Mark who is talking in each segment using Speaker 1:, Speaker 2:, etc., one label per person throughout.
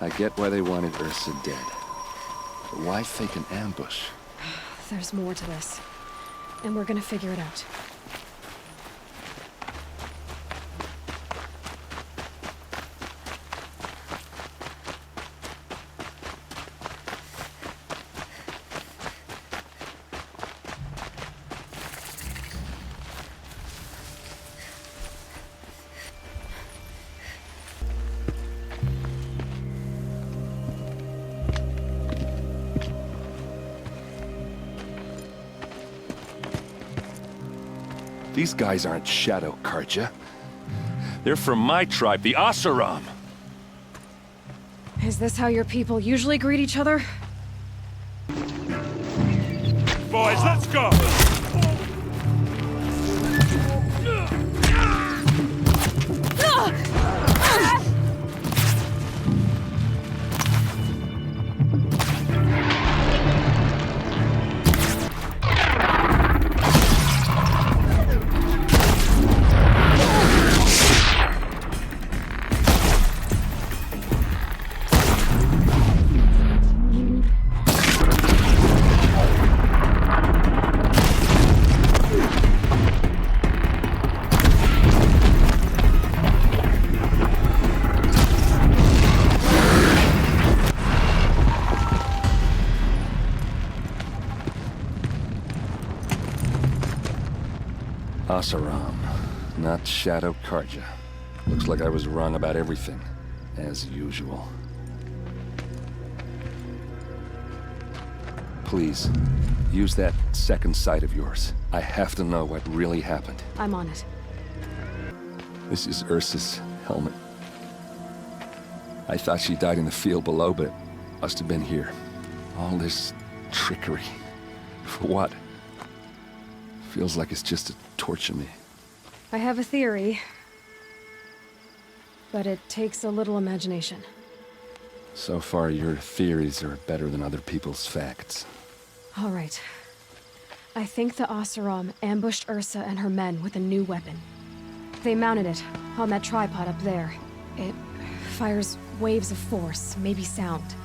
Speaker 1: I get why they wanted Ursa dead. But why fake an ambush?
Speaker 2: There's more to this. And we're gonna figure it out.
Speaker 1: These guys aren't Shadow Karja. They're from my tribe, the Asaram.
Speaker 2: Is this how your people usually greet each other?
Speaker 3: Boys, let's go!
Speaker 1: Asaram, not Shadow Karja. Looks like I was wrong about everything, as usual. Please, use that second sight of yours. I have to know what really happened.
Speaker 2: I'm on it.
Speaker 1: This is Ursa's helmet. I thought she died in the field below, but it must have been here. All this trickery. For what? Feels like it's just to torture me.
Speaker 2: I have a theory. But it takes a little imagination.
Speaker 1: So far, your theories are better than other people's facts.
Speaker 2: All right. I think the Asaram ambushed Ursa and her men with a new weapon. They mounted it on that tripod up there. It fires waves of force, maybe sound.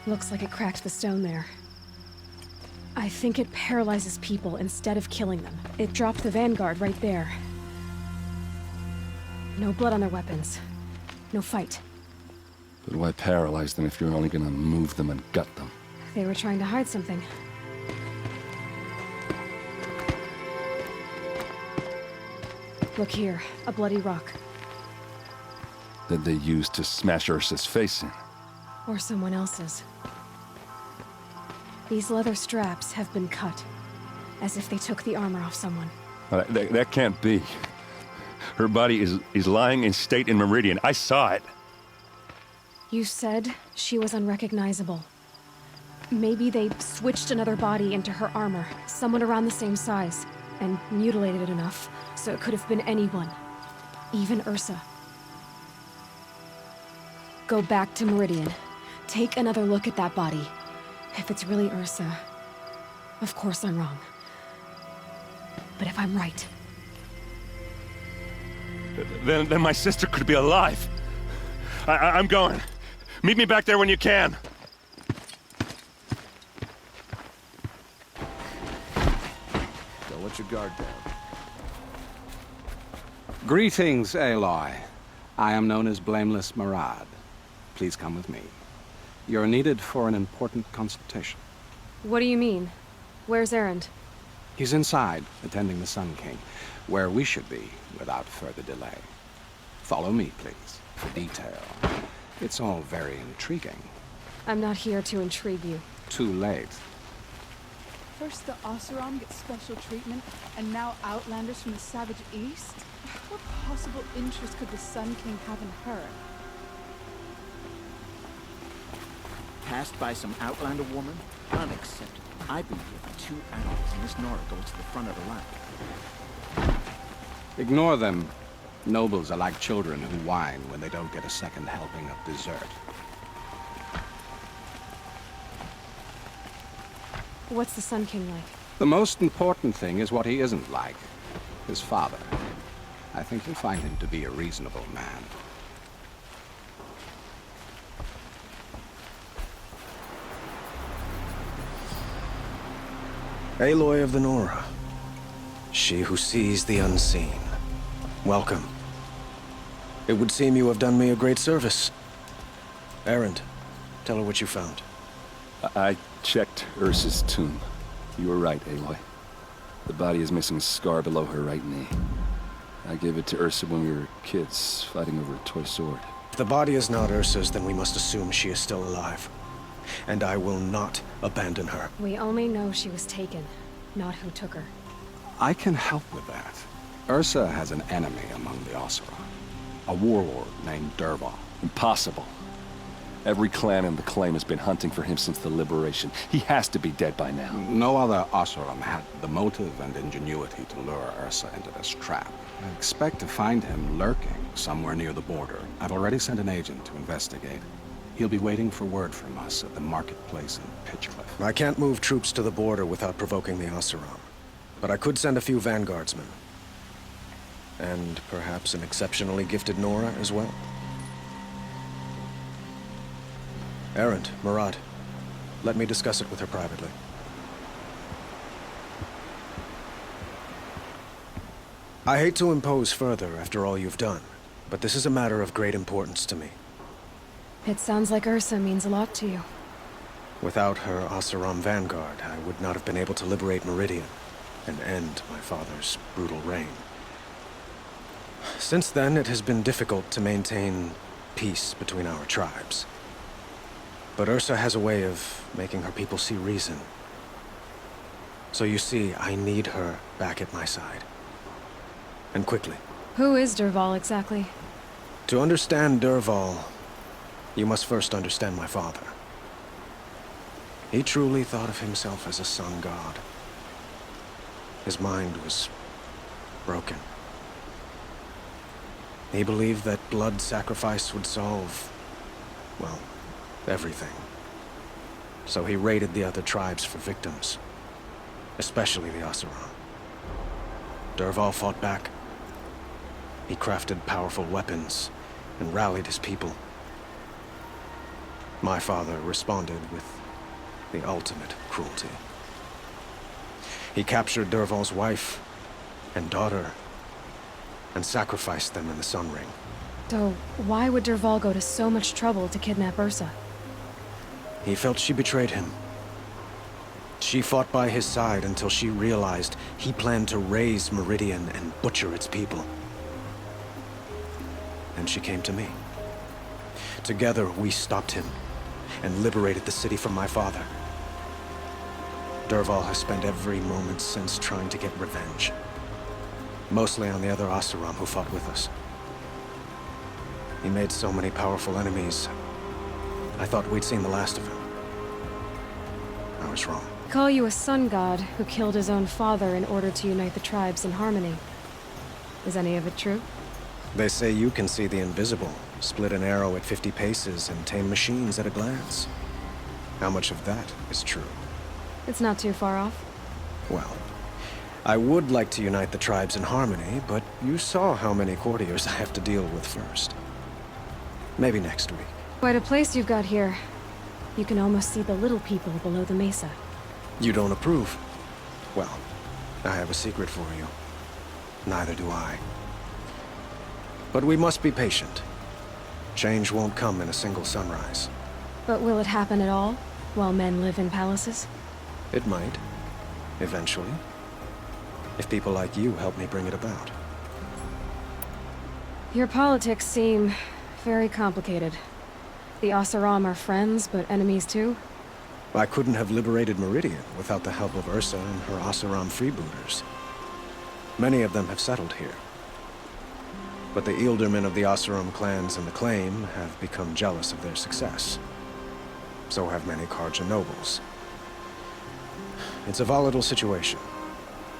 Speaker 2: Looks like it cracked the stone there. I think it paralyzes people instead of killing them. It dropped the vanguard right there. No blood on their weapons. No fight.
Speaker 1: But why paralyze them if you're only gonna move them and gut them?
Speaker 2: They were trying to hide something. Look here, a bloody rock.
Speaker 1: That they used to smash Ursa's face in.
Speaker 2: Or someone else's. These leather straps have been cut, as if they took the armor off someone.
Speaker 1: That can't be. Her body is lying in state in Meridian. I saw it.
Speaker 2: You said she was unrecognizable. Maybe they switched another body into her armor, someone around the same size, and mutilated it enough, so it could have been anyone. Even Ursa. Go back to Meridian. Take another look at that body. If it's really Ursa, of course I'm wrong. But if I'm right...
Speaker 1: Then my sister could be alive. I'm going. Meet me back there when you can.
Speaker 4: Don't let your guard down.
Speaker 5: Greetings, Aloy. I am known as Blameless Marad. Please come with me. You're needed for an important consultation.
Speaker 2: What do you mean? Where's Erend?
Speaker 5: He's inside, attending the Sun King, where we should be without further delay. Follow me, please, for detail. It's all very intriguing.
Speaker 2: I'm not here to intrigue you.
Speaker 5: Too late.
Speaker 6: First the Oseram get special treatment, and now Outlanders from the Savage East? What possible interest could the Sun King have in her?
Speaker 4: Passed by some Outlander woman? Unacceptable. I've been here for 2 hours, and this Nora goes to the front of the line.
Speaker 5: Ignore them. Nobles are like children who whine when they don't get a second helping of dessert.
Speaker 2: What's the Sun King like?
Speaker 5: The most important thing is what he isn't like. His father. I think you'll find him to be a reasonable man.
Speaker 7: Aloy of the Nora. She who sees the unseen. Welcome. It would seem you have done me a great service. Erend, tell her what you found.
Speaker 1: I checked Ursa's tomb. You were right, Aloy. The body is missing a scar below her right knee. I gave it to Ursa when we were kids, fighting over a toy sword.
Speaker 7: If the body is not Ursa's, then we must assume she is still alive. And I will not abandon her.
Speaker 2: We only know she was taken, not who took her.
Speaker 5: I can help with that. Ursa has an enemy among the Oseram. A warlord named Dervahl.
Speaker 1: Impossible. Every clan in the claim has been hunting for him since the liberation. He has to be dead by now.
Speaker 5: No other Oseram had the motive and ingenuity to lure Ursa into this trap. I expect to find him lurking somewhere near the border. I've already sent an agent to investigate. He'll be waiting for word from us at the marketplace in Pitchcliff.
Speaker 7: I can't move troops to the border without provoking the Oseram. But I could send a few vanguardsmen. And perhaps an exceptionally gifted Nora as well. Erend, Murad, let me discuss it with her privately. I hate to impose further after all you've done, but this is a matter of great importance to me.
Speaker 2: It sounds like Ursa means a lot to you.
Speaker 7: Without her Oseram vanguard, I would not have been able to liberate Meridian and end my father's brutal reign. Since then, it has been difficult to maintain peace between our tribes. But Ursa has a way of making her people see reason. So you see, I need her back at my side. And quickly.
Speaker 2: Who is Dervahl exactly?
Speaker 7: To understand Dervahl, you must first understand my father. He truly thought of himself as a sun god. His mind was broken. He believed that blood sacrifice would solve, well, everything. So he raided the other tribes for victims, especially the Oseram. Dervahl fought back. He crafted powerful weapons and rallied his people. My father responded with the ultimate cruelty. He captured Dervahl's wife and daughter and sacrificed them in the Sun Ring.
Speaker 2: So, why would Dervahl go to so much trouble to kidnap Ursa?
Speaker 7: He felt she betrayed him. She fought by his side until she realized he planned to raise Meridian and butcher its people. And she came to me. Together, we stopped him and liberated the city from my father. Dervahl has spent every moment since trying to get revenge. Mostly on the other Oseram who fought with us. He made so many powerful enemies. I thought we'd seen the last of him. I was wrong.
Speaker 2: Call you a sun god who killed his own father in order to unite the tribes in harmony. Is any of it true?
Speaker 7: They say you can see the invisible, split an arrow at 50 paces, and tame machines at a glance. How much of that is true?
Speaker 2: It's not too far off.
Speaker 7: Well, I would like to unite the tribes in harmony, but you saw how many courtiers I have to deal with first. Maybe next week.
Speaker 2: Quite a place you've got here. You can almost see the little people below the mesa.
Speaker 7: You don't approve? Well, I have a secret for you. Neither do I. But we must be patient. Change won't come in a single sunrise.
Speaker 2: But will it happen at all, while men live in palaces?
Speaker 7: It might. Eventually. If people like you help me bring it about.
Speaker 2: Your politics seem very complicated. The Oseram are friends, but enemies too?
Speaker 7: I couldn't have liberated Meridian without the help of Ursa and her Oseram freebooters. Many of them have settled here. But the Ealdormen of the Oseram clans in the claim have become jealous of their success. So have many Karja nobles. It's a volatile situation,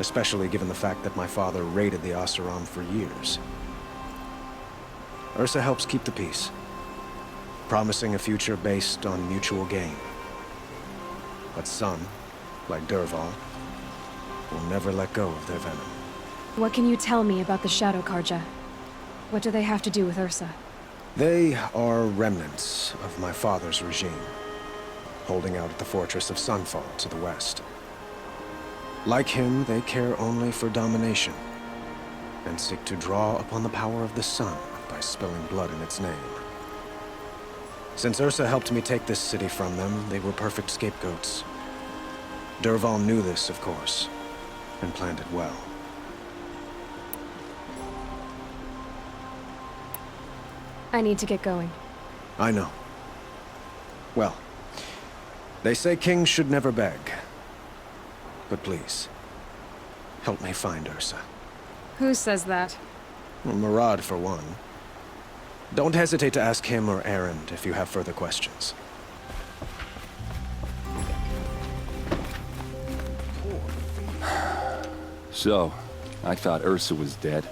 Speaker 7: especially given the fact that my father raided the Oseram for years. Ursa helps keep the peace, promising a future based on mutual gain. But some, like Dervahl, will never let go of their venom.
Speaker 2: What can you tell me about the Shadow Karja? What do they have to do with Ursa?
Speaker 7: They are remnants of my father's regime, holding out at the fortress of Sunfall to the west. Like him, they care only for domination, and seek to draw upon the power of the sun by spilling blood in its name. Since Ursa helped me take this city from them, they were perfect scapegoats. Dervahl knew this, of course, and planned it well.
Speaker 2: I need to get going.
Speaker 7: I know. Well, they say kings should never beg. But please, help me find Ursa.
Speaker 2: Who says that?
Speaker 7: Well, Murad, for one. Don't hesitate to ask him or Erend if you have further questions.
Speaker 1: So, I thought Ursa was dead,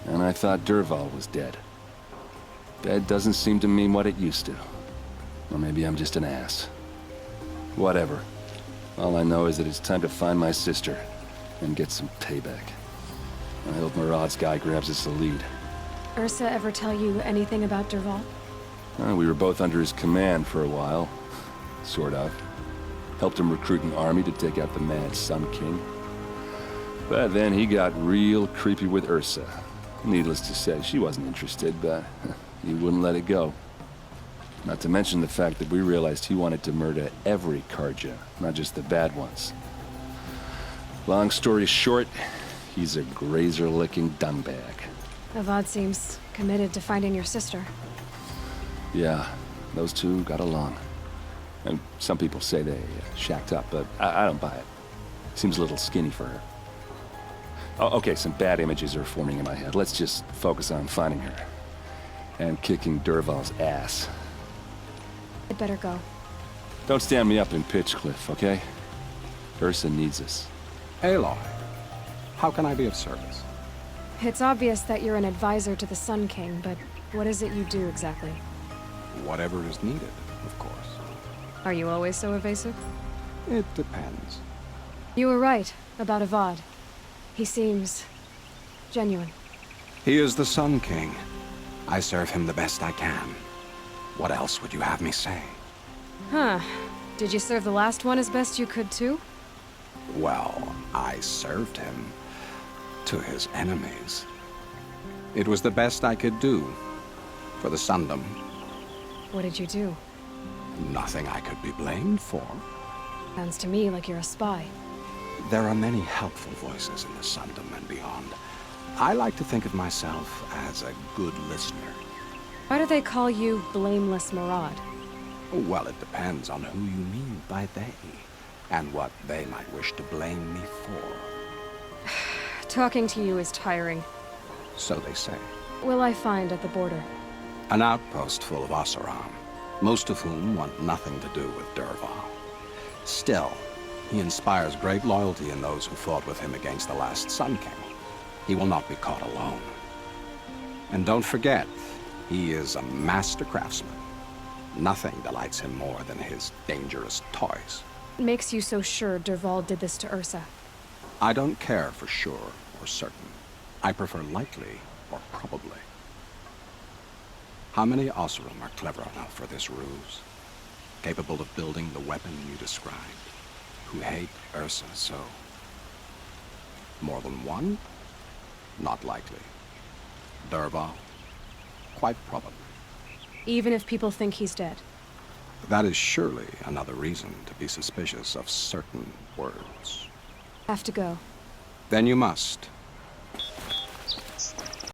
Speaker 1: and I thought Dervahl was dead. Dead doesn't seem to mean what it used to. Or maybe I'm just an ass. Whatever. All I know is that it's time to find my sister and get some payback. I hope Murad's guy grabs us the lead.
Speaker 2: Ursa ever tell you anything about Dervahl?
Speaker 1: We were both under his command for a while. Sort of. Helped him recruit an army to take out the Mad Sun King. But then he got real creepy with Ursa. Needless to say, she wasn't interested, but he wouldn't let it go. Not to mention the fact that we realized he wanted to murder every Karja, not just the bad ones. Long story short, he's a grazer-licking dungbag.
Speaker 2: Avad seems committed to finding your sister.
Speaker 1: Yeah, those two got along. And some people say they shacked up, but I don't buy it. Seems a little skinny for her. Oh, okay, some bad images are forming in my head. Let's just focus on finding her. And kicking Dervahl's ass.
Speaker 2: I'd better go.
Speaker 1: Don't stand me up in Pitchcliff, okay? Ursa needs us.
Speaker 5: Aloy, how can I be of service?
Speaker 2: It's obvious that you're an advisor to the Sun King, but what is it you do exactly?
Speaker 5: Whatever is needed, of course.
Speaker 2: Are you always so evasive?
Speaker 5: It depends.
Speaker 2: You were right about Avad. He seems genuine.
Speaker 5: He is the Sun King. I serve him the best I can. What else would you have me say?
Speaker 2: Huh. Did you serve the last one as best you could, too?
Speaker 5: Well, I served him to his enemies. It was the best I could do for the Sundom.
Speaker 2: What did you do?
Speaker 5: Nothing I could be blamed for.
Speaker 2: Sounds to me like you're a spy.
Speaker 5: There are many helpful voices in the Sundom and beyond. I like to think of myself as a good listener.
Speaker 2: Why do they call you Blameless Murad?
Speaker 5: Well, it depends on who you mean by they, and what they might wish to blame me for.
Speaker 2: Talking to you is tiring.
Speaker 5: So they say.
Speaker 2: Will I find at the border?
Speaker 5: An outpost full of Oseram, most of whom want nothing to do with Dervahl. Still, he inspires great loyalty in those who fought with him against the last Sun King. He will not be caught alone. And don't forget, he is a master craftsman. Nothing delights him more than his dangerous toys.
Speaker 2: What makes you so sure Dervahl did this to Ursa?
Speaker 5: I don't care for sure or certain. I prefer likely or probably. How many Oseram are clever enough for this ruse? Capable of building the weapon you described? Who hate Ursa so? More than one? Not likely. Dervahl? Quite probably.
Speaker 2: Even if people think he's dead?
Speaker 5: That is surely another reason to be suspicious of certain words.
Speaker 2: Have to go.
Speaker 5: Then you must.